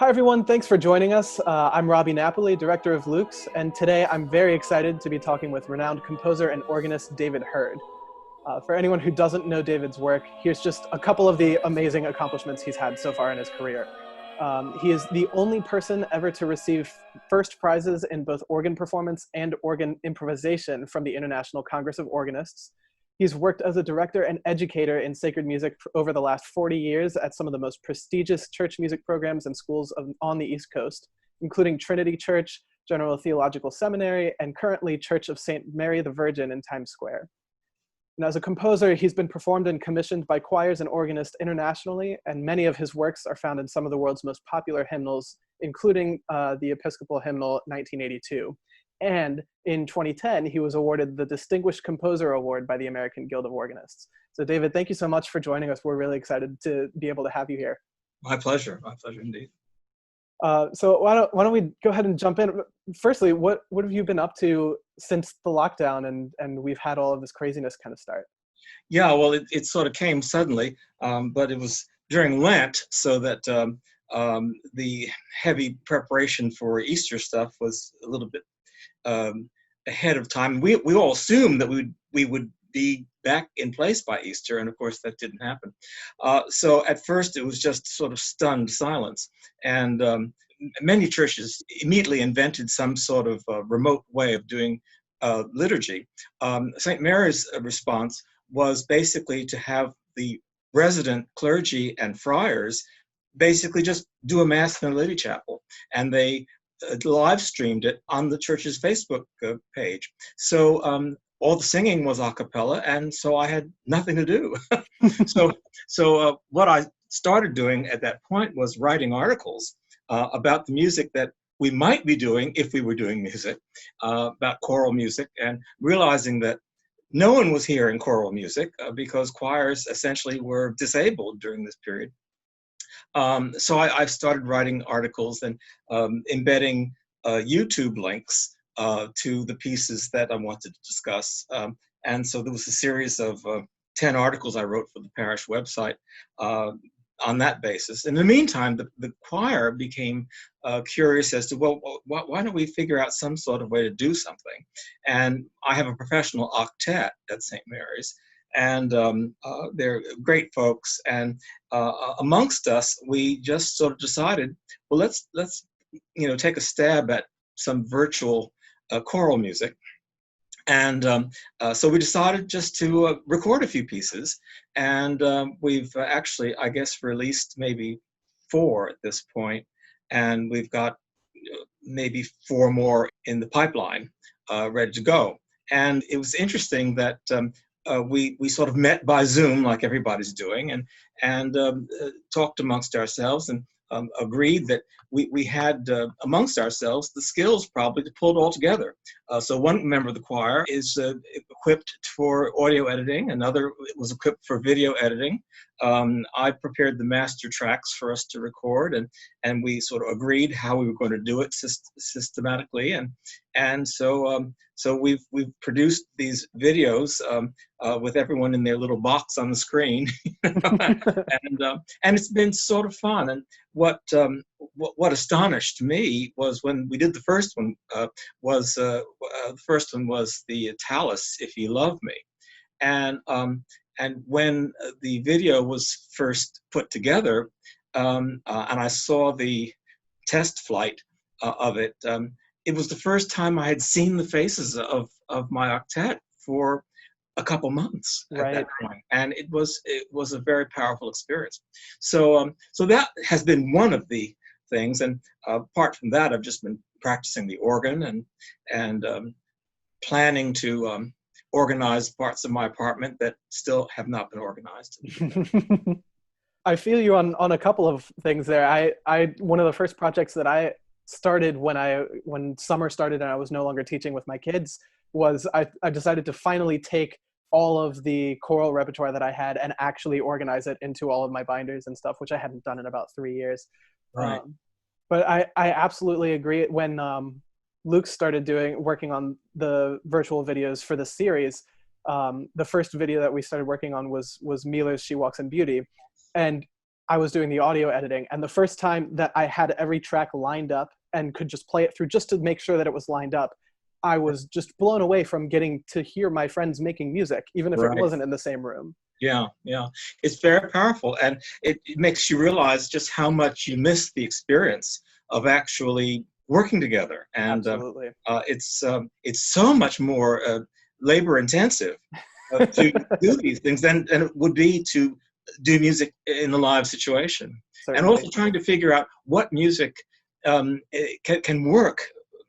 Hi, everyone. Thanks for joining us. I'm Robbie Napoli, director of Luke's, and today I'm very excited to be talking with renowned composer and organist David Hurd. For anyone who doesn't know David's work, here's just a couple of the amazing accomplishments he's had so far in his career. He is the only person ever to receive first prizes in both organ performance and organ improvisation from the International Congress of Organists. He's worked as a director and educator in sacred music for over the last 40 years at some of the most prestigious church music programs and schools on the East Coast, including Trinity Church, General Theological Seminary, and currently Church of St. Mary the Virgin in Times Square. And as a composer, he's been performed and commissioned by choirs and organists internationally, and many of his works are found in some of the world's most popular hymnals, including the Episcopal hymnal 1982. And in 2010, he was awarded the Distinguished Composer Award by the American Guild of Organists. So David, thank you so much for joining us. We're really excited to be able to have you here. My pleasure indeed. So why don't we go ahead and jump in? Firstly, what have you been up to since the lockdown and we've had all of this craziness kind of start? Yeah, well, it sort of came suddenly, but it was during Lent, so that the heavy preparation for Easter stuff was a little bit ahead of time. We all assumed that we would be back in place by Easter, and of course that didn't happen. So at first it was just sort of stunned silence, and many churches immediately invented some sort of remote way of doing liturgy. St. Mary's response was basically to have the resident clergy and friars basically just do a mass in the Lady Chapel, and they live streamed it on the church's Facebook page. So all the singing was a cappella, and so I had nothing to do. So what I started doing at that point was writing articles about the music that we might be doing if we were doing music, about choral music, and realizing that no one was hearing choral music because choirs essentially were disabled during this period. So I've started writing articles and embedding YouTube links to the pieces that I wanted to discuss. And so there was a series of 10 articles I wrote for the parish website on that basis. In the meantime, the choir became curious as to, well, why don't we figure out some sort of way to do something? And I have a professional octet at St. Mary's, and they're great folks. And amongst us, we just sort of decided, well, let's take a stab at some virtual choral music. And so we decided just to record a few pieces, and we've actually, I guess, released maybe 4 at this point, and we've got maybe 4 more in the pipeline ready to go. And it was interesting that we sort of met by Zoom, like everybody's doing, and talked amongst ourselves, and agreed that we had amongst ourselves the skills probably to pull it all together. So one member of the choir is equipped for audio editing, another was equipped for video editing. I prepared the master tracks for us to record, and we sort of agreed how we were going to do it systematically, and so we've produced these videos with everyone in their little box on the screen, and it's been sort of fun. And what astonished me was when we did the first one. The first one was the Talus, "If You Love Me," and when the video was first put together, and I saw the test flight of it, it was the first time I had seen the faces of my octet for a couple months at that point, and it was a very powerful experience. So that has been one of the things, and apart from that, I've just been practicing the organ and planning to organize parts of my apartment that still have not been organized. I feel you on a couple of things there. I one of the first projects that I started when summer started and I was no longer teaching with my kids was I decided to finally take all of the choral repertoire that I had and actually organize it into all of my binders and stuff, which I hadn't done in about 3 years. Right. But I absolutely agree. When Luke started working on the virtual videos for the series, the first video that we started working on was Mila's "She Walks in Beauty," and I was doing the audio editing. And the first time that I had every track lined up and could just play it through just to make sure that it was lined up, I was just blown away from getting to hear my friends making music, even if it Right. wasn't in the same room. Yeah, yeah. It's very powerful, and it makes you realize just how much you miss the experience of actually working together. And Absolutely. it's so much more labor intensive to do these things than it would be to do music in a live situation. And Certainly. also trying to figure out what music can work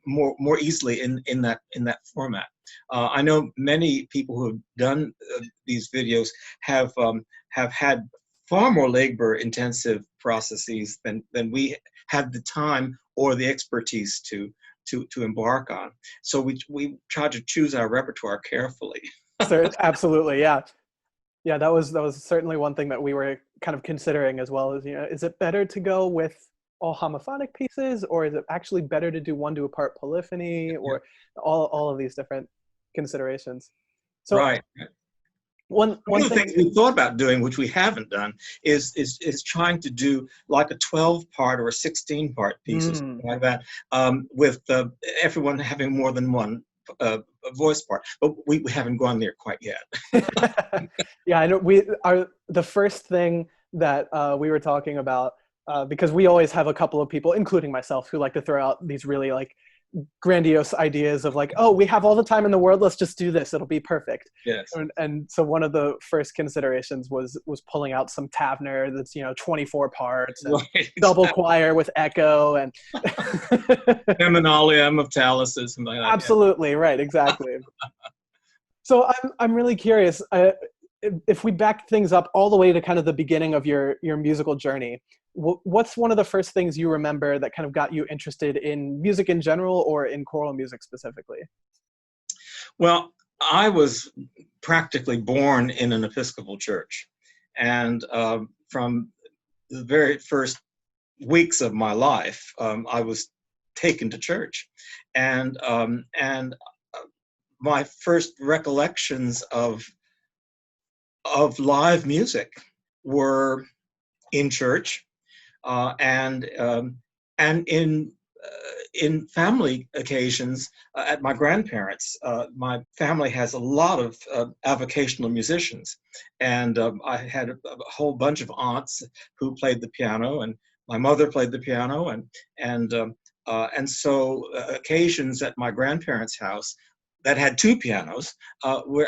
more easily in that format. I know many people who have done these videos have had far more labor-intensive processes than we had the time or the expertise to embark on. So we try to choose our repertoire carefully. Absolutely, yeah. Yeah, that was certainly one thing that we were kind of considering as well. Is, is it better to go with all homophonic pieces, or is it actually better to do one to a part polyphony, Yeah. or all of these different considerations? So Right. one One of the thing. things we thought about doing, which we haven't done, is trying to do like a 12-part or a 16-part piece or something like that, with everyone having more than one voice part. But we haven't gone there quite yet. Yeah, I know we are the first thing that we were talking about, because we always have a couple of people, including myself, who like to throw out these really like grandiose ideas of like, oh, we have all the time in the world, let's just do this, it'll be perfect. Yes. And so one of the first considerations was pulling out some Tavener that's 24 parts and Right, double choir with echo and Terminalium of Talus, something like that. absolutely, right, exactly. So I'm really curious, if we back things up all the way to kind of the beginning of your musical journey, what's one of the first things you remember that kind of got you interested in music in general or in choral music specifically? Well, I was practically born in an Episcopal church, and from the very first weeks of my life, I was taken to church, and my first recollections of live music were in church, and in family occasions at my grandparents'. My family has a lot of avocational musicians, and I had a whole bunch of aunts who played the piano, and my mother played the piano, and so occasions at my grandparents' house that had two pianos, where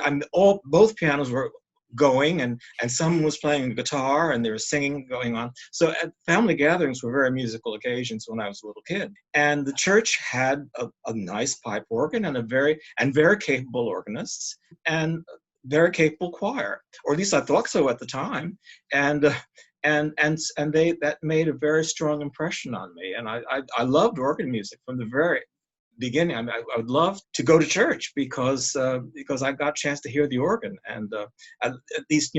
both pianos were going, and someone was playing a guitar and there was singing going on. So at family gatherings were very musical occasions when I was a little kid. And the church had a nice pipe organ and very capable organists and very capable choir, or at least I thought so at the time. And that made a very strong impression on me. And I loved organ music from the very beginning. I mean, I would love to go to church because I got a chance to hear the organ, and at least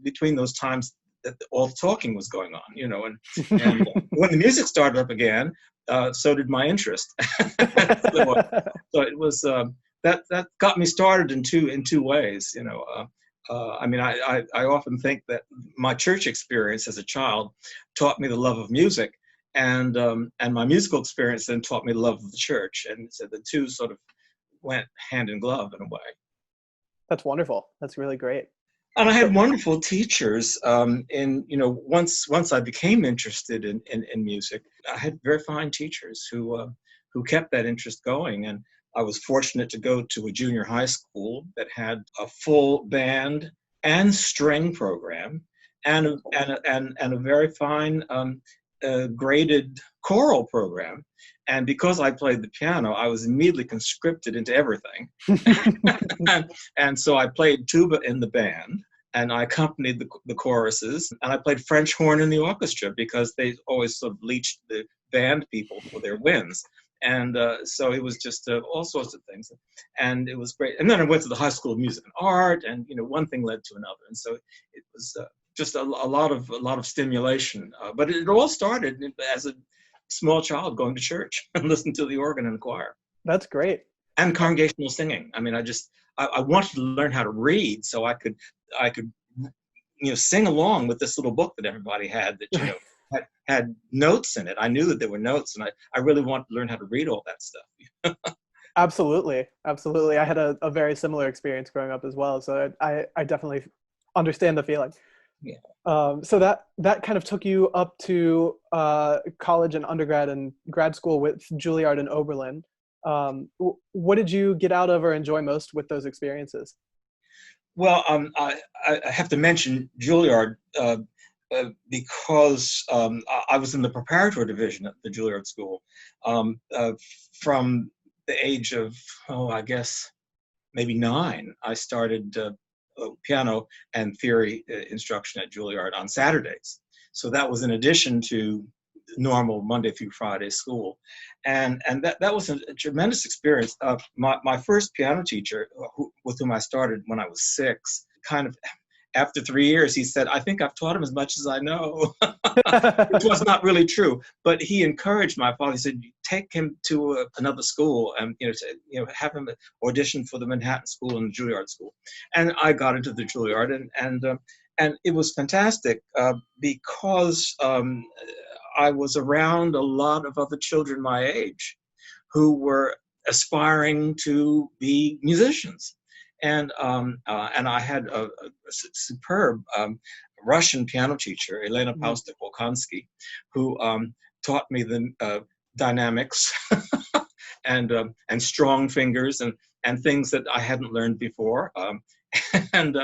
between those times that all the talking was going on, and when the music started up again, so did my interest. So it was that got me started in two ways. I mean, I often think that my church experience as a child taught me the love of music, and my musical experience then taught me the love of the church, and so the two sort of went hand in glove in a way. That's wonderful. That's really great. And I had wonderful teachers. Once I became interested in music, I had very fine teachers who kept that interest going. And I was fortunate to go to a junior high school that had a full band and string program, and a very fine graded choral program. And because I played the piano, I was immediately conscripted into everything. and so I played tuba in the band, and I accompanied the choruses, and I played French horn in the orchestra because they always sort of leached the band people for their wins. And so it was just all sorts of things, and it was great. And then I went to the High School of Music and Art, and one thing led to another, and so it was just a lot of stimulation. But it all started as a small child going to church and listening to the organ and the choir. That's great. And congregational singing. I mean, I wanted to learn how to read so I could sing along with this little book that everybody had that, had notes in it. I knew that there were notes, and I really wanted to learn how to read all that stuff. Absolutely. Absolutely. I had a very similar experience growing up as well. So I definitely understand the feeling. Yeah. So that kind of took you up to college and undergrad and grad school with Juilliard and Oberlin. What did you get out of or enjoy most with those experiences? Well, I have to mention Juilliard because I was in the preparatory division at the Juilliard School from the age of, I guess, maybe 9. I started piano and theory instruction at Juilliard on Saturdays. So that was in addition to normal Monday through Friday school. And that was a tremendous experience. My first piano teacher, with whom I started when I was 6, kind of after 3 years, he said, "I think I've taught him as much as I know," which was not really true. But he encouraged my father. He said, "Take him to another school and have him audition for the Manhattan School and the Juilliard School." And I got into the Juilliard, and it was fantastic because I was around a lot of other children my age who were aspiring to be musicians. And I had a superb Russian piano teacher, Elena Paustak-Volkansky, who taught me the dynamics and strong fingers and things that I hadn't learned before. And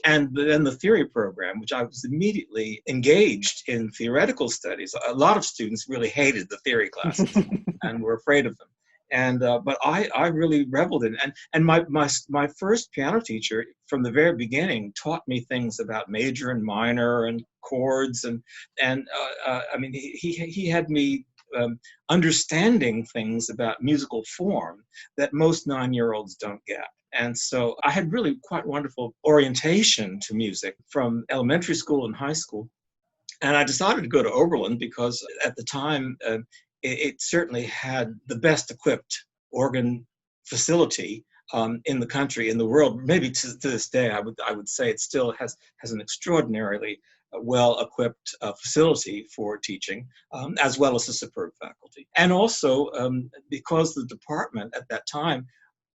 then the theory program, which I was immediately engaged in theoretical studies. A lot of students really hated the theory classes and were afraid of them. But I really reveled in it. And my first piano teacher from the very beginning taught me things about major and minor and chords and I mean he had me understanding things about musical form that most 9-year-olds don't get. And so I had really quite wonderful orientation to music from elementary school and high school. And I decided to go to Oberlin because at the time, it certainly had the best equipped organ facility in the country, in the world. Maybe to this day, I would say it still has an extraordinarily well-equipped facility for teaching, as well as a superb faculty. And also because the department at that time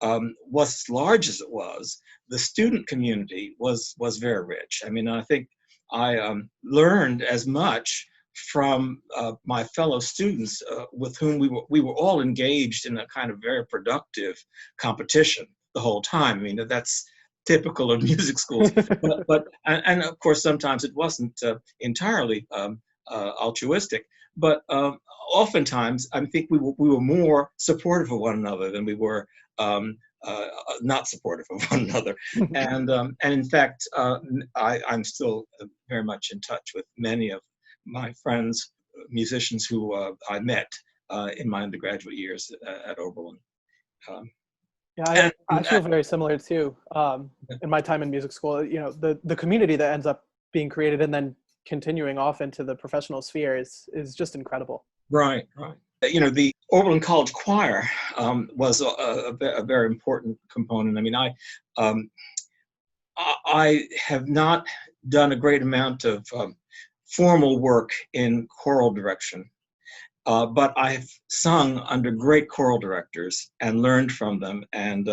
was as large as it was, the student community was very rich. I mean, I think I learned as much from my fellow students with whom we were all engaged in a kind of very productive competition the whole time. I mean, that's typical of music schools, but and of course sometimes it wasn't entirely altruistic, but oftentimes I think we were more supportive of one another than we were not supportive of one another. And in fact, I'm still very much in touch with many of my friends, musicians who I met in my undergraduate years at Oberlin. Yeah, I feel very similar too. In my time in music school, the community that ends up being created and then continuing off into the professional sphere is just incredible. Right. The Oberlin College Choir was a very important component. I mean, I have not done a great amount of formal work in choral direction, but I've sung under great choral directors and learned from them, and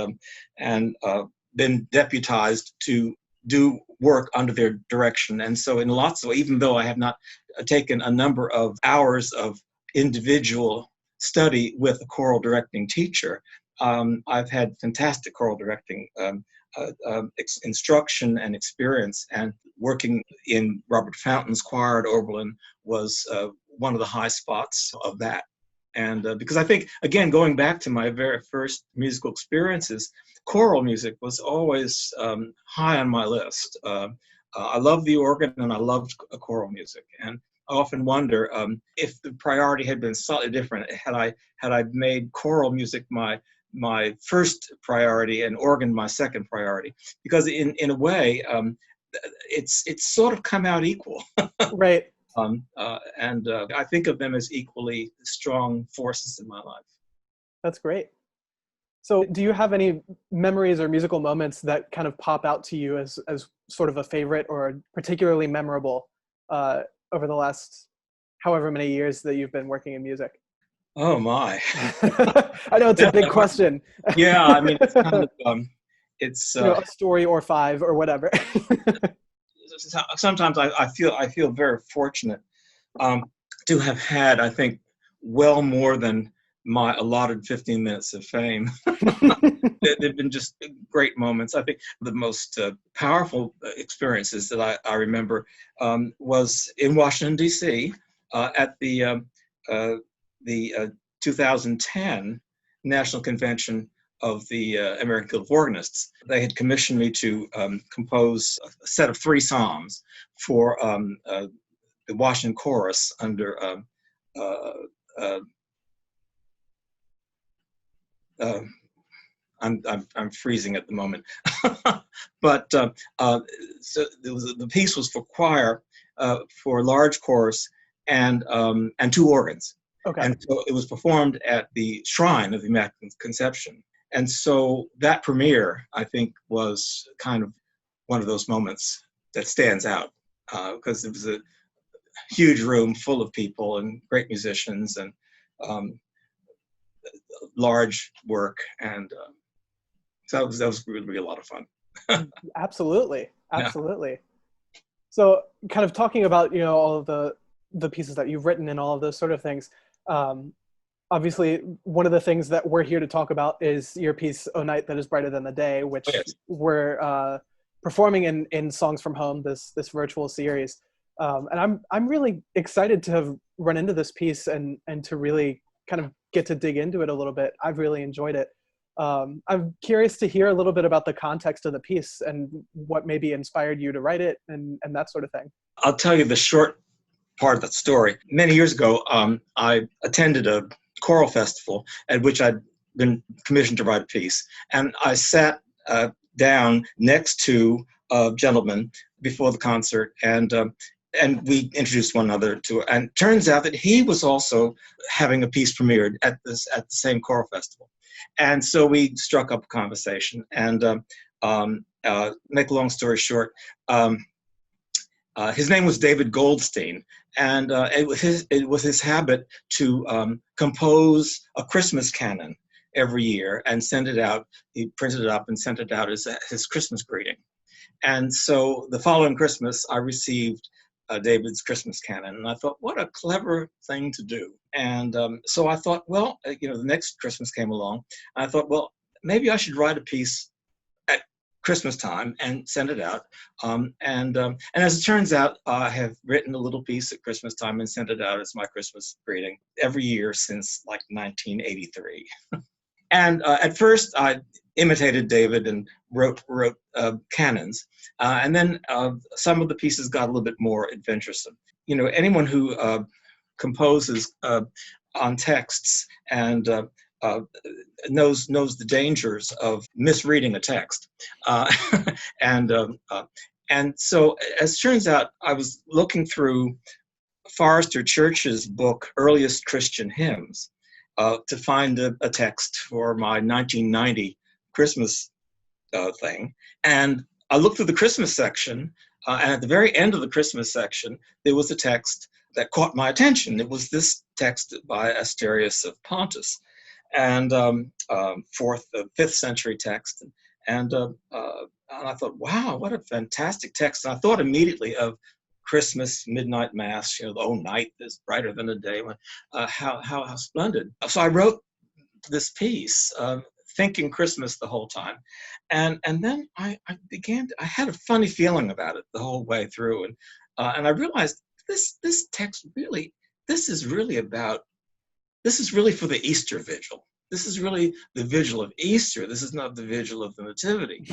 been deputized to do work under their direction. And so in lots of ways, even though I have not taken a number of hours of individual study with a choral directing teacher, I've had fantastic choral directing instruction and experience, and working in Robert Fountain's choir at Oberlin was one of the high spots of that. And because I think, again, going back to my very first musical experiences, choral music was always high on my list. I loved the organ and I loved choral music. And I often wonder if the priority had been slightly different had I made choral music my first priority and organ my second priority, because in a way it's sort of come out equal. Right. And I think of them as equally strong forces in my life. That's great. So do you have any memories or musical moments that kind of pop out to you as sort of a favorite or particularly memorable over the last however many years that you've been working in music? Oh my. I know it's a big question. Yeah, I mean, it's kind of it's A story or five or whatever. sometimes I feel very fortunate to have had, I think, well more than my allotted 15 minutes of fame. They've been just great moments. I think the most powerful experiences that I remember was in Washington, D.C. At the 2010 National Convention of the American Guild of Organists. They had commissioned me to compose a set of 3 psalms for the Washington Chorus under uh, uh, uh, I'm freezing at the moment, but so the piece was for choir, for a large chorus, and 2 organs, Okay. and so it was performed at the Shrine of the Immaculate Conception, and so that premiere, I think, was kind of one of those moments that stands out because it was a huge room full of people and great musicians and um, large work, and so that was really a lot of fun. Absolutely. Yeah. Absolutely. So kind of talking about, all of the pieces that you've written and all of those sort of things. Um, Obviously, one of the things that we're here to talk about is your piece, "O Night That Is Brighter Than the Day," which Oh, yes. we're performing in Songs from Home, this virtual series. And I'm really excited to have run into this piece and to really kind of get to dig into it a little bit. I've really enjoyed it. I'm curious to hear a little bit about the context of the piece and what maybe inspired you to write it and that sort of thing. I'll tell you the short part of that story. Many years ago, I attended a choral festival at which I'd been commissioned to write a piece, and I sat down next to a gentleman before the concert, and we introduced one another to it. And it turns out that he was also having a piece premiered at the same choral festival, and so we struck up a conversation. And make a long story short. His name was David Goldstein, and it was his habit to compose a Christmas canon every year and send it out. He printed it up and sent it out as his Christmas greeting. And so the following Christmas, I received David's Christmas canon, and I thought, what a clever thing to do. And so I thought, well, the next Christmas came along, and I thought, well, maybe I should write a piece at Christmas time and send it out. And as it turns out, I have written a little piece at Christmas time and sent it out as my Christmas greeting every year since like 1983. And at first, I imitated David and wrote canons, and then some of the pieces got a little bit more adventuresome. Anyone who composes on texts and knows the dangers of misreading a text, and so as it turns out, I was looking through Forrester Church's book, Earliest Christian Hymns, to find a text for my 1990 Christmas thing. And I looked through the Christmas section, and at the very end of the Christmas section, there was a text that caught my attention. It was this text by Asterius of Pontus, and 5th century text. And I thought, wow, what a fantastic text. And I thought immediately of Christmas midnight mass, the "Oh, night is brighter than the day." How splendid. So I wrote this piece, thinking Christmas the whole time. And then I had a funny feeling about it the whole way through. And I realized this text really, this is really for the Easter vigil. This is really the vigil of Easter. This is not the vigil of the Nativity.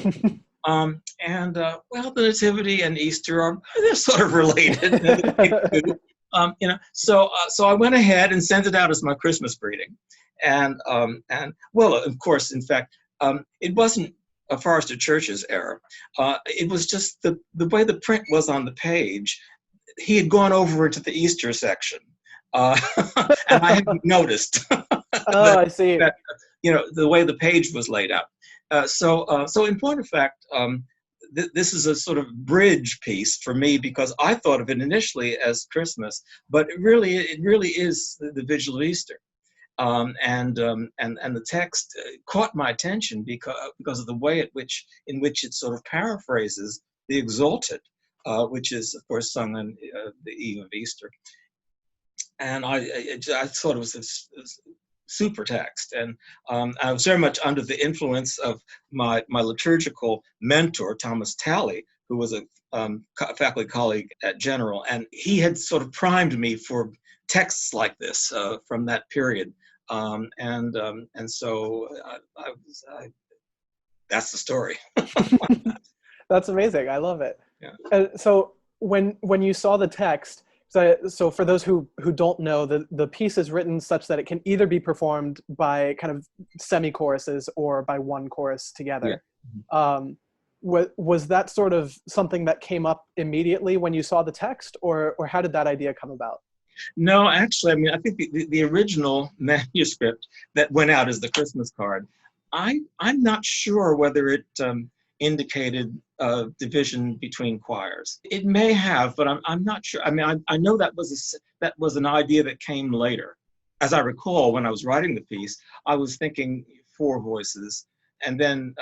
Well, the Nativity and Easter they're sort of related. So I went ahead and sent it out as my Christmas greeting. And well, of course, in fact, it wasn't a Forrester Church's error. It was just the way the print was on the page. He had gone over into the Easter section, and I hadn't noticed. Oh, I see. the way the page was laid out. So in point of fact, this is a sort of bridge piece for me, because I thought of it initially as Christmas, but it really is the vigil of Easter. And the text caught my attention because of the way in which it sort of paraphrases the Exalted, which is of course sung on the eve of Easter. And I thought it was this super text, and I was very much under the influence of my liturgical mentor, Thomas Talley, who was a faculty colleague at General, and he had sort of primed me for texts like this from that period, and so that's the story. That's amazing. I love it. Yeah. So when you saw the text, so for those who don't know, the piece is written such that it can either be performed by kind of semi-choruses or by one chorus together. Yeah. Was that sort of something that came up immediately when you saw the text, or how did that idea come about? No, actually, I mean, I think the original manuscript that went out as the Christmas card, I'm not sure whether it indicated division between choirs. It may have, but I'm not sure. I mean, I know that was an idea that came later. As I recall, when I was writing the piece, I was thinking 4 voices, and then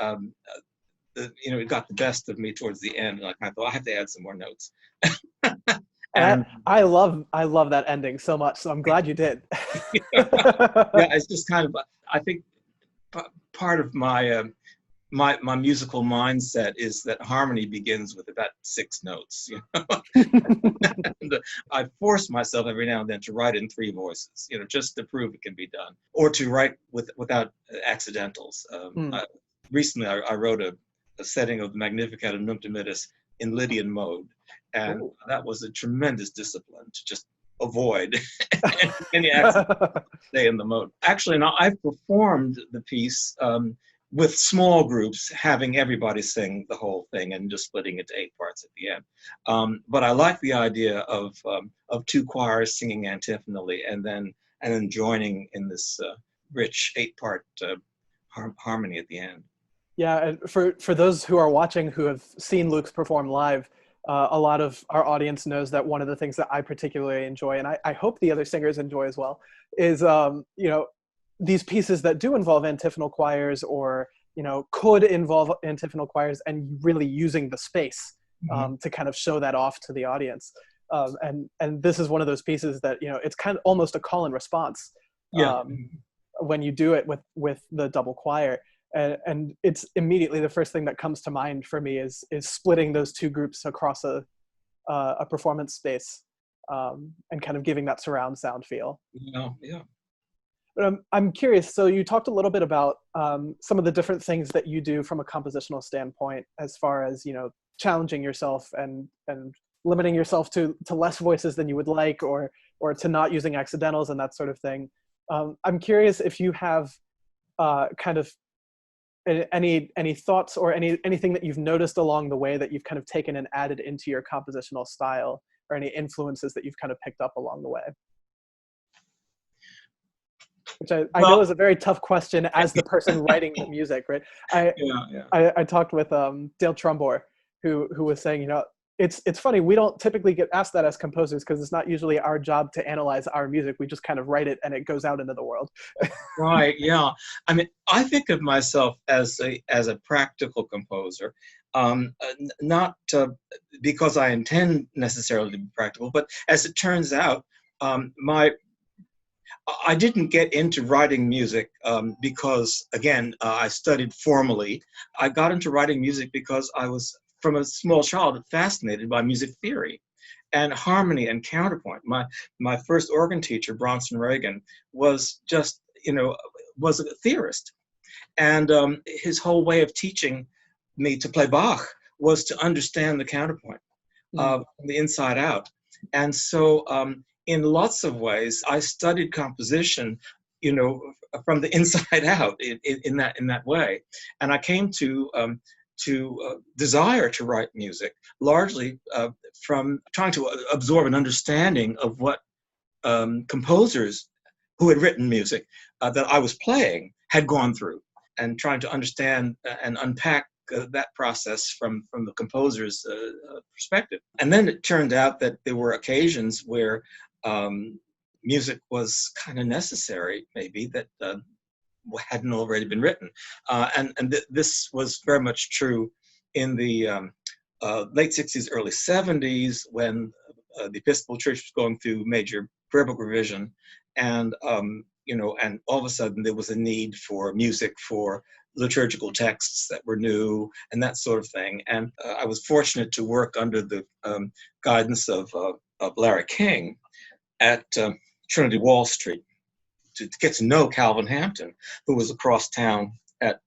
it got the best of me towards the end. Like I thought, I have to add some more notes. And I love that ending so much, so I'm glad you did. Yeah, it's just kind of, I think part of my my musical mindset is that harmony begins with about 6 notes. And I force myself every now and then to write in 3 voices, just to prove it can be done, or to write without accidentals. Recently, I wrote a setting of the Magnificat and Nunc Dimittis in Lydian mode, and that was a tremendous discipline to just avoid any accident, stay in the mode. Actually, now I've performed the piece with small groups, having everybody sing the whole thing and just splitting it to 8 parts at the end. But I like the idea of 2 choirs singing antiphonally and then joining in this rich 8-part harmony at the end. Yeah, and for those who are watching who have seen Luke's perform live, a lot of our audience knows that one of the things that I particularly enjoy, and I hope the other singers enjoy as well, is these pieces that do involve antiphonal choirs, or could involve antiphonal choirs, and really using the space to kind of show that off to the audience. And this is one of those pieces that it's kind of almost a call and response. When you do it with the double choir. And it's immediately the first thing that comes to mind for me is splitting those 2 groups across a performance space, and kind of giving that surround sound feel. Yeah. But I'm curious. So you talked a little bit about some of the different things that you do from a compositional standpoint, as far as challenging yourself and limiting yourself to less voices than you would like, or to not using accidentals and that sort of thing. I'm curious if you have kind of any thoughts or anything that you've noticed along the way that you've kind of taken and added into your compositional style, or any influences that you've kind of picked up along the way? Which I know is a very tough question as the person writing the music, right? I talked with Dale Trumbore, who was saying, it's funny, we don't typically get asked that as composers, because it's not usually our job to analyze our music. We just kind of write it and it goes out into the world. Right. Yeah. I mean, I think of myself as a practical composer, not because I intend necessarily to be practical, but as it turns out, I didn't get into writing music because, again, I studied formally. I got into writing music because I was, from a small child, fascinated by music theory and harmony and counterpoint. My first organ teacher, Bronson Reagan, was just, was a theorist. And his whole way of teaching me to play Bach was to understand the counterpoint from the inside out. And so in lots of ways, I studied composition, from the inside out in that way. And I came to desire to write music largely from trying to absorb an understanding of what composers who had written music that I was playing had gone through, and trying to understand and unpack that process from the composer's perspective. And then it turned out that there were occasions where music was kind of necessary, maybe, that hadn't already been written. This was very much true in the late 60s, early 70s, when the Episcopal Church was going through major prayer book revision. And, and all of a sudden there was a need for music for liturgical texts that were new and that sort of thing. And I was fortunate to work under the guidance of Larry King at Trinity Wall Street, to get to know Calvin Hampton, who was across town at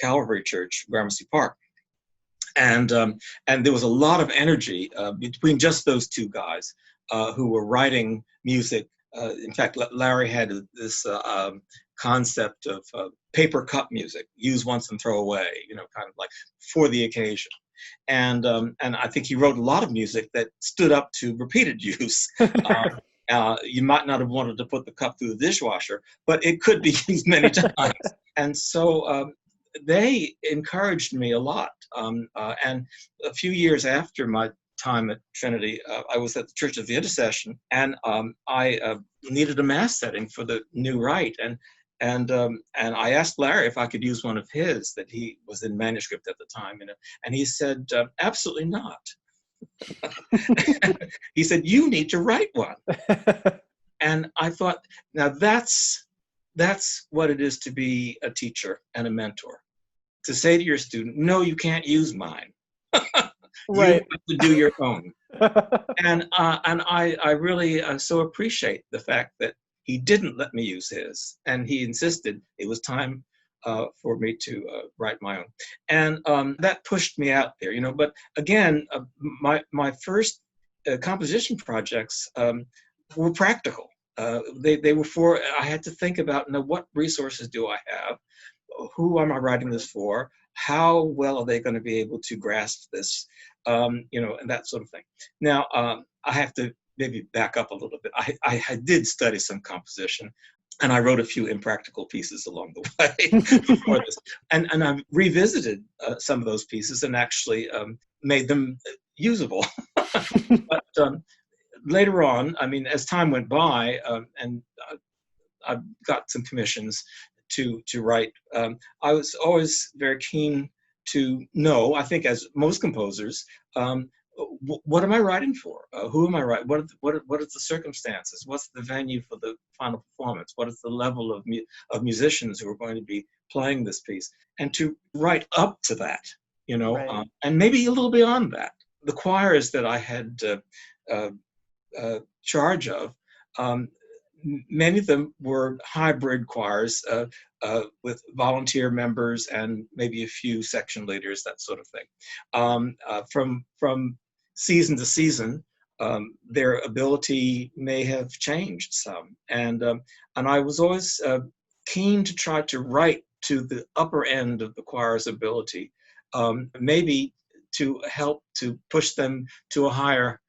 Calvary Church, Gramercy Park. And there was a lot of energy between just those two guys who were writing music. In fact, Larry had this concept of paper cup music, use once and throw away, kind of like for the occasion. And I think he wrote a lot of music that stood up to repeated use. You might not have wanted to put the cup through the dishwasher, but it could be used many times. And so they encouraged me a lot. And a few years after my time at Trinity, I was at the Church of the Intercession, and I needed a mass setting for the new rite. And I asked Larry if I could use one of his that he was in manuscript at the time, and he said, absolutely not. He said, you need to write one. And I thought, now that's what it is to be a teacher and a mentor. To say to your student, no, you can't use mine. Right. You have to do your own. And I really so appreciate the fact that he didn't let me use his, and he insisted it was time for me to write my own. And that pushed me out there, But again, my first composition projects were practical. They were for, I had to think about, what resources do I have? Who am I writing this for? How well are they going to be able to grasp this? And that sort of thing. Now, I have to maybe back up a little bit. I did study some composition, and I wrote a few impractical pieces along the way before this. And I revisited some of those pieces and actually made them usable. But later on, as time went by, and I got some commissions to write, I was always very keen to know, I think as most composers, what am I writing for? Who am I writing? What are the circumstances? What's the venue for the final performance? What is the level of musicians who are going to be playing this piece? And to write up to that, Right. And maybe a little beyond that. The choirs that I had charge of, many of them were hybrid choirs with volunteer members and maybe a few section leaders, that sort of thing. From season to season, their ability may have changed some, and I was always keen to try to write to the upper end of the choir's ability, maybe to help to push them to a higher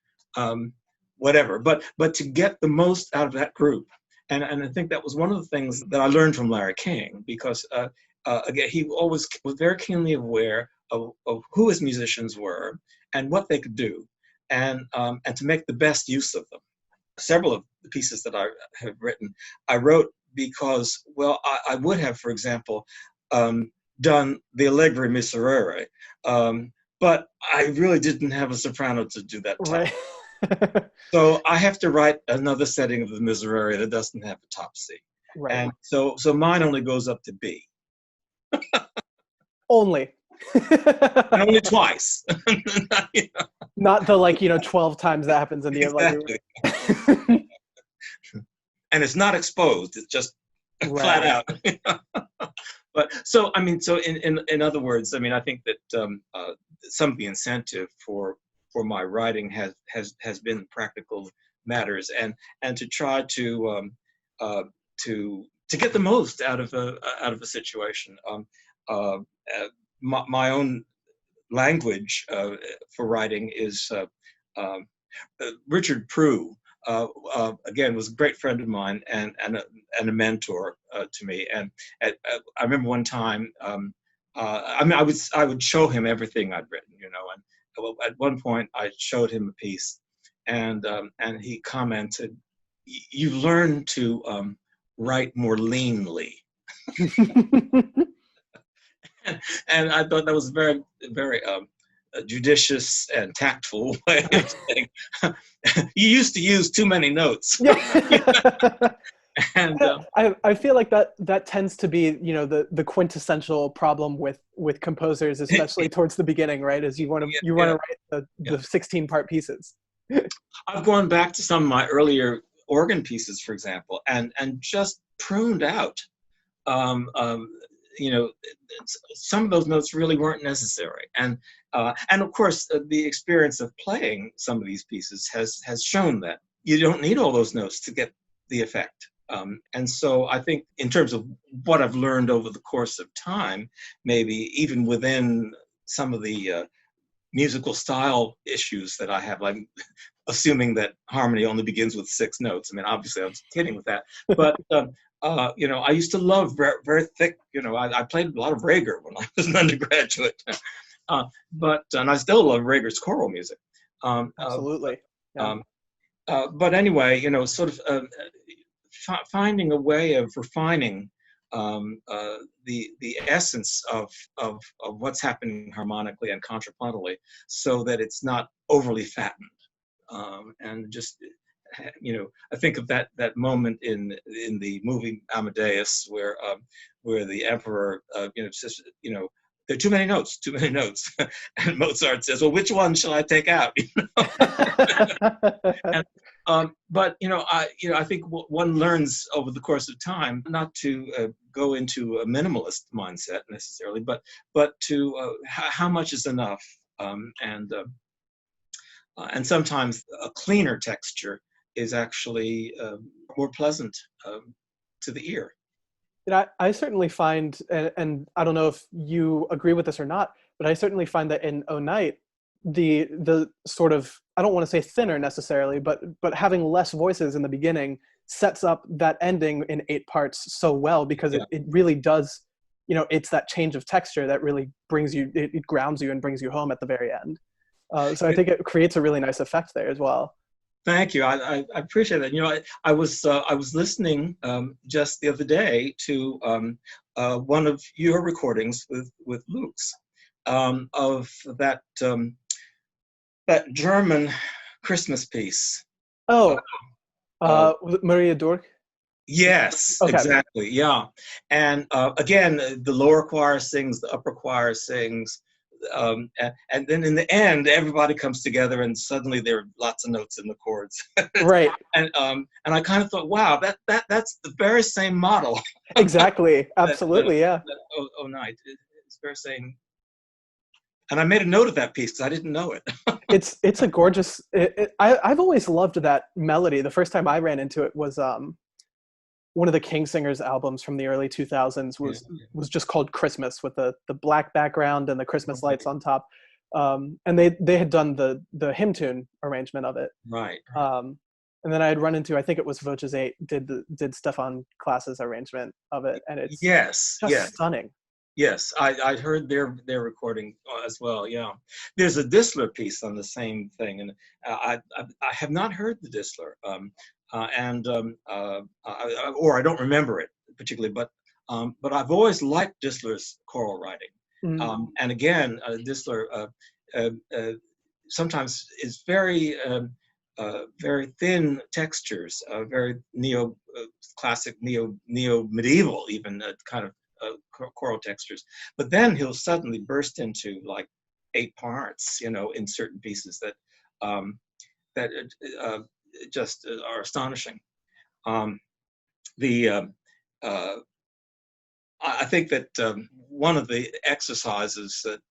whatever, but to get the most out of that group. And I think that was one of the things that I learned from Larry King, because again, he always was very keenly aware of who his musicians were and what they could do, and to make the best use of them. Several of the pieces that I have written, I wrote because, well, I would have, for example, done the Allegro Miserere, but I really didn't have a soprano to do that top. Right. So I have to write another setting of the Miserere that doesn't have a top C. Right. And so mine only goes up to B. Only. And only twice. Not the 12 times that happens in the exactly. And it's not exposed, it's just flat out. But so in other words, I think that some of the incentive for my writing has been practical matters, and to try to get the most out of a situation. My own language for writing is Richard Prue, again, was a great friend of mine and a mentor to me. And I remember one time, I mean, I would show him everything I'd written, you know. And at one point, I showed him a piece, and he commented, "You learn to write more leanly." And I thought that was very, very judicious and tactful way of saying, "You used to use too many notes." Yeah. And I feel like that tends to be, you know, the quintessential problem with composers, especially towards the beginning, right? Is you want to write the 16-part pieces. I've gone back to some of my earlier organ pieces, for example, and just pruned out. Um, um, you know, some of those notes really weren't necessary, and of course, the experience of playing some of these pieces has shown that you don't need all those notes to get the effect. And so I think in terms of what I've learned over the course of time, maybe even within some of the musical style issues that I have, like assuming that harmony only begins with 6 notes. I mean, obviously I was kidding with that, but you know, I used to love very, very thick, you know, I played a lot of Rager when I was an undergraduate, and I still love Rager's choral music. Absolutely. Yeah. But anyway, you know, sort of finding a way of refining the essence of what's happening harmonically and contrapuntally, so that it's not overly fattened, and just, you know, I think of that moment in the movie Amadeus where the emperor, you know, says, you know, there are too many notes, and Mozart says, well, which one shall I take out? And, but you know, I think one learns over the course of time not to go into a minimalist mindset necessarily, but to how much is enough, and sometimes a cleaner texture is actually more pleasant to the ear. And I certainly find, and I don't know if you agree with this or not, but I certainly find that in O Night, the sort of, I don't want to say thinner necessarily, but having less voices in the beginning sets up that ending in 8 parts so well, because it really does, you know, it's that change of texture that really brings you, it grounds you and brings you home at the very end. So I think it creates a really nice effect there as well. Thank you. I appreciate that. You know, I was listening just the other day to one of your recordings with Luke's, of that that German Christmas piece. Oh, Maria Durk? Yes, Okay. exactly. Yeah. And again, the lower choir sings, the upper choir sings. And then in the end, everybody comes together, and suddenly there are lots of notes in the chords. Right. And I kind of thought, wow, that's the very same model. Exactly. Absolutely. Yeah. Oh, Night. It's very same. And I made a note of that piece because I didn't know it. It's a gorgeous. I've always loved that melody. The first time I ran into it was one of the King Singers albums from the early 2000s was just called Christmas, with the black background and the Christmas lights on top. And they had done the hymn tune arrangement of it. Right. And then I had run into, I think it was Voces 8 did Stefan Klass's arrangement of it, and it's just stunning. Yes, I'd heard their recording as well. Yeah, there's a Distler piece on the same thing, and I have not heard the Distler, or I don't remember it particularly, but I've always liked Distler's choral writing, and again, Distler sometimes is very very thin textures, very classic neo medieval even kind of choral textures, but then he'll suddenly burst into like 8 parts, you know, in certain pieces that just are astonishing. I think that one of the exercises that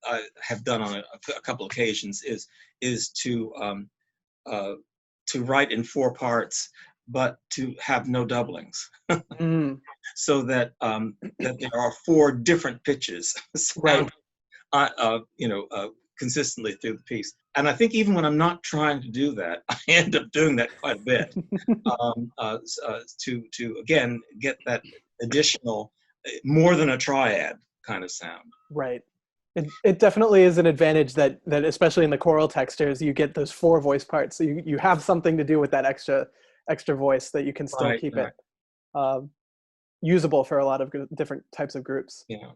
I have done on a couple occasions is to write in 4 parts, but to have no doublings. So that that there are 4 different pitches, right? You know, consistently through the piece. And I think even when I'm not trying to do that, I end up doing that quite a bit, to again get that additional, more than a triad kind of sound. Right. It definitely is an advantage that especially in the choral textures, you get those four voice parts. So you have something to do with that extra voice that you can still Right, keep right. it usable for a lot of different types of groups. Yeah.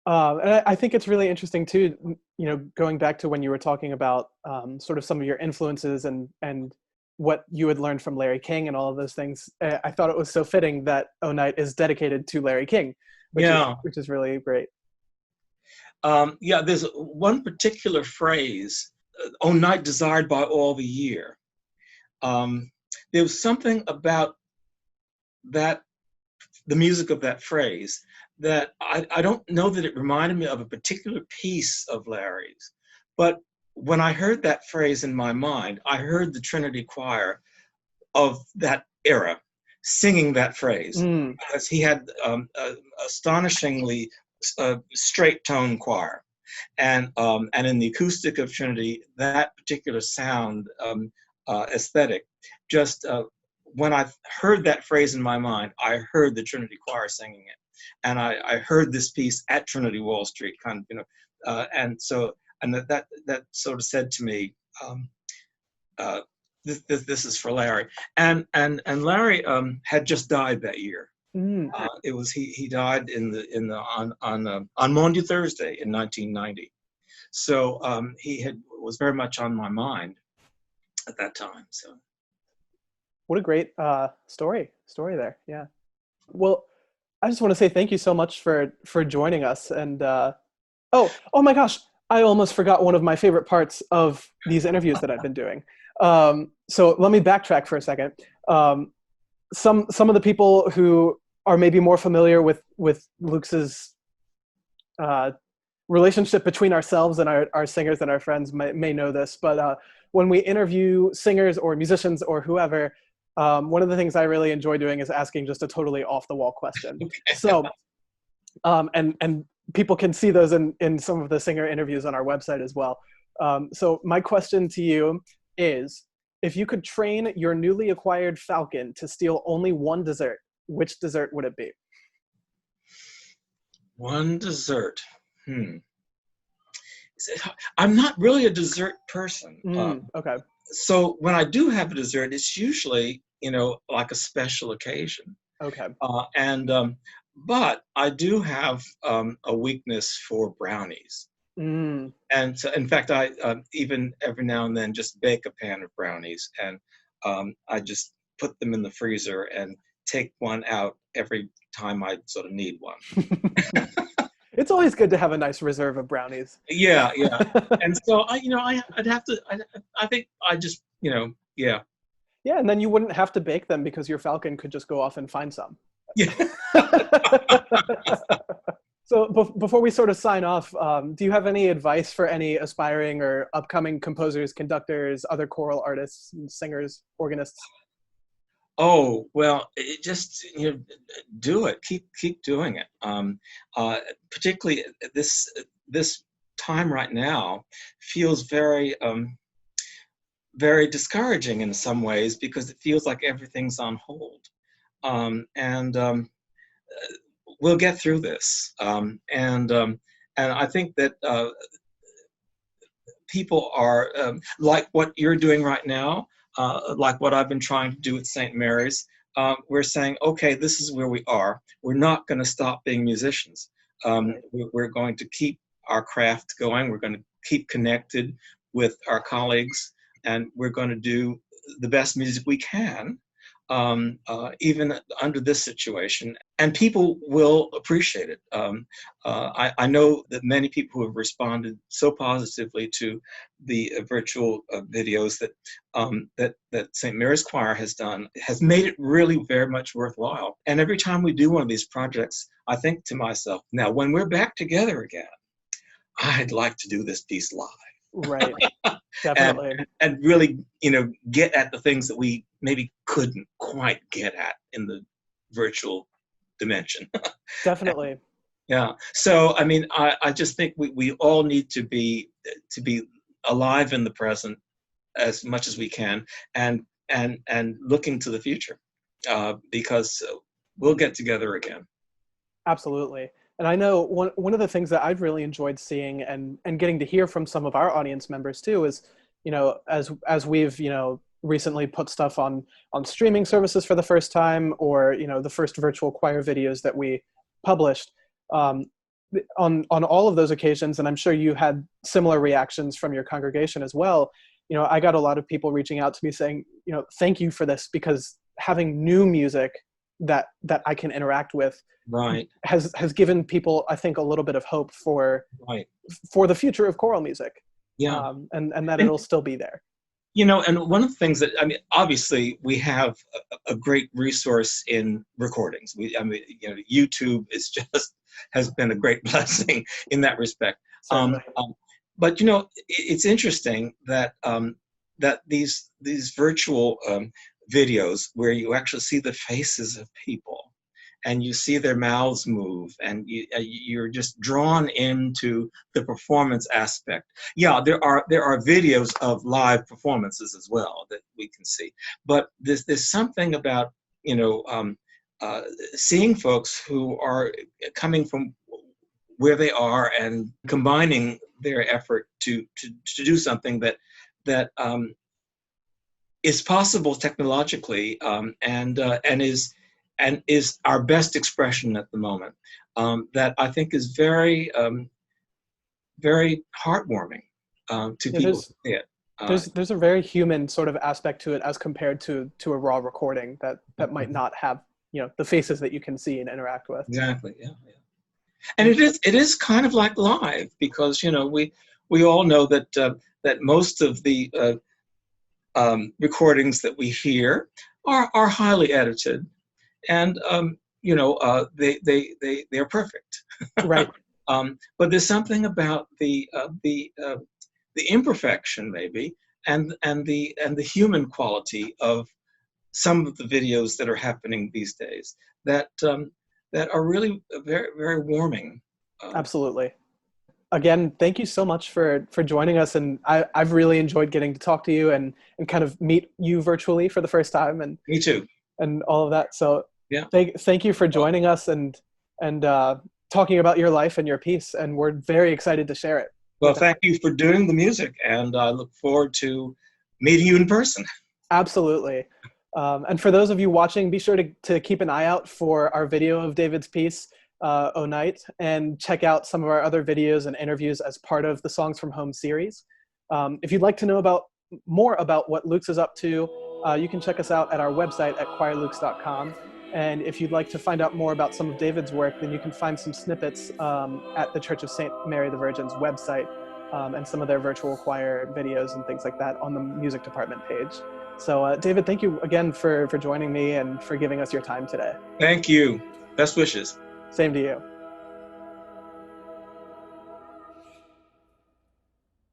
And I think it's really interesting too, going back to when you were talking about sort of some of your influences and what you had learned from Larry King and all of those things. I thought it was so fitting that O Night is dedicated to Larry King, Yeah. which is really great. Yeah, there's one particular phrase, "Oh night desired by all the year." There was something about that, the music of that phrase, that I don't know that it reminded me of a particular piece of Larry's, but when I heard that phrase in my mind, I heard the Trinity Choir of that era singing that phrase, Mm, because he had astonishingly straight tone choir. And in the acoustic of Trinity, that particular sound, aesthetic, just when I heard that phrase in my mind, I heard the Trinity Choir singing it, and I heard this piece at Trinity Wall Street, kind of, and that sort of said to me, uh, this is for Larry, and Larry had just died that year. mm. It was he died on Maundy Thursday in 1990. So he was very much on my mind at that time. So What a great story there. Yeah. Well, I just want to say thank you so much for joining us. And oh my gosh, I almost forgot one of my favorite parts of these interviews that I've been doing. So let me backtrack for a second. Some of the people who are maybe more familiar with Luke's relationship between ourselves and our singers and our friends may know this, but when we interview singers or musicians or whoever, one of the things I really enjoy doing is asking just a totally off the wall question. So, and people can see those in some of the singer interviews on our website as well. So my question to you is, if you could train your newly acquired falcon to steal only one dessert, which dessert would it be? one dessert. I'm not really a dessert person. Okay. So when I do have a dessert, it's usually, like a special occasion. Okay. But I do have a weakness for brownies. Mm. And so, in fact, I even every now and then just bake a pan of brownies, and I just put them in the freezer and take one out every time I sort of need one. It's always good to have a nice reserve of brownies. Yeah, yeah. And so I'd have to. I think I just, yeah. Yeah, and then you wouldn't have to bake them because your falcon could just go off and find some. Yeah. So before we sort of sign off, do you have any advice for any aspiring or upcoming composers, conductors, other choral artists, singers, organists? Oh, well, just do it. Keep doing it. Particularly this time right now feels very discouraging in some ways, because it feels like everything's on hold. And we'll get through this. And I think that people are like what you're doing right now, like what I've been trying to do at St. Mary's. We're saying, okay, this is where we are. We're not going to stop being musicians. We're going to keep our craft going. We're going to keep connected with our colleagues, and we're going to do the best music we can, even under this situation. And people will appreciate it. I know that many people who have responded so positively to the virtual videos that St. Mary's Choir has done, has made it really very much worthwhile. And every time we do one of these projects, I think to myself, now when we're back together again, I'd like to do this piece live. Right. Definitely. And really, get at the things that we maybe couldn't quite get at in the virtual dimension. Definitely. Yeah. So, I mean, I just think we all need to be alive in the present as much as we can, and looking to the future, because we'll get together again. Absolutely. And I know one of the things that I've really enjoyed seeing and getting to hear from some of our audience members too is, as we've, recently put stuff on streaming services for the first time, or, the first virtual choir videos that we published, on all of those occasions, and I'm sure you had similar reactions from your congregation as well. I got a lot of people reaching out to me saying, thank you for this, because having new music that I can interact with Right. has given people, I think, a little bit of hope for Right. for the future of choral music. Yeah. And that it'll still be there. And one of the things that, obviously we have a great resource in recordings. YouTube is just has been a great blessing in that respect. Certainly. But it's interesting that that these virtual videos where you actually see the faces of people, and you see their mouths move, and you're just drawn into the performance aspect. Yeah, there are videos of live performances as well that we can see, but there's something about seeing folks who are coming from where they are and combining their effort to do something that is possible technologically, and is our best expression at the moment. That I think is very very heartwarming to Yeah, people who see it. there's a very human sort of aspect to it as compared to a raw recording that might not have the faces that you can see and interact with. Exactly. Yeah. And it is kind of like live, because we all know that that most of the recordings that we hear are highly edited, and they're perfect. Right. But there's something about the imperfection, maybe, and the human quality of some of the videos that are happening these days that that are really very, very warming. Absolutely. Again, thank you so much for joining us, and I've really enjoyed getting to talk to you and kind of meet you virtually for the first time, Me too. and all of that. So Yeah. thank you for joining us and talking about your life and your piece, and we're very excited to share it. Well, thank you for doing the music, and I look forward to meeting you in person. Absolutely. And for those of you watching, be sure to keep an eye out for our video of David's piece, O Night, and check out some of our other videos and interviews as part of the Songs from Home series. If you'd like to know more about what Luke's is up to, you can check us out at our website at choirlukes.com. And if you'd like to find out more about some of David's work, then you can find some snippets at the Church of St. Mary the Virgin's website, and some of their virtual choir videos and things like that on the music department page. So David, thank you again for joining me and for giving us your time today. Thank you. Best wishes. Same to you.